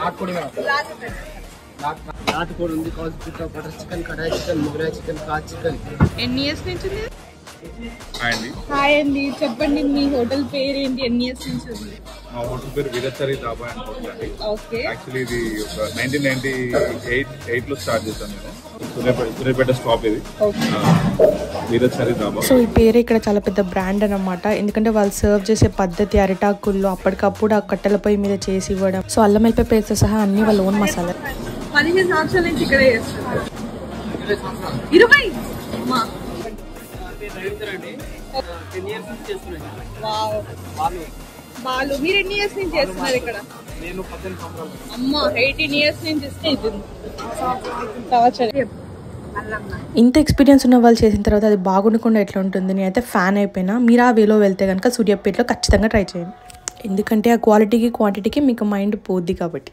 నాటుకోడి నాటుకోడి ఉంది, కాల్ చికెన్, బటర్ చికెన్, కడాయి చికెన్, ముగరాయి చికెన్, కాజ్ చికెన్. ఎన్ని ఇయర్స్ నుంచి? హాయ్ అండి, చెప్పండి మీ హోటల్ పేరు ఏంటి, ఎన్ని ఇయర్స్ నుంచి ఉంది? మా హోటల్ పేరు వీరచరి ధాబా అండ్ హోటల్ అండి. ఓకే. యాక్చువల్లీ ఇది ఒక 1998 లో స్టార్ట్ చేశాను నేను. సూర్యాపేట స్టాప్ ఇది వీరచరి ధాబా. సో ఈ పేరు ఇక్కడ చాలా పెద్ద బ్రాండ్ అన్నమాట. ఎందుకంటే వాళ్ళు సర్వ్ చేసే పద్ధతి, అరిటాకుల్లో అప్పటికప్పుడు ఆ కట్టెల పొయ్యి మీద చేసి ఇవ్వడం. సో అల్లం వెల్లిపాయ పేరుతో సహా అన్ని వాళ్ళ ఓన్ మసాలా. 15 సంవత్సరాల నుంచి ఇక్కడే చేస్తారు. 20 బాలు, మీరు ఎన్ని ఇయర్స్ నుంచి చేస్తున్నారు ఇక్కడ? నేను 18 సంవత్సరాలు. అమ్మ 18 ఇయర్స్ నుంచి ఇస్తే ఇది ఇంత ఎక్స్పీరియన్స్ ఉన్న వాళ్ళు చేసిన తర్వాత అది బాగుండకుండా ఎట్లా ఉంటుంది? నేనైతే ఫ్యాన్ అయిపోయినా. మీరు ఆ వేలో వెళ్తే కనుక సూర్యాపేటలో ఖచ్చితంగా ట్రై చేయండి. ఎందుకంటే ఆ క్వాలిటీకి క్వాంటిటీకి మీకు మైండ్ పోద్ది కాబట్టి.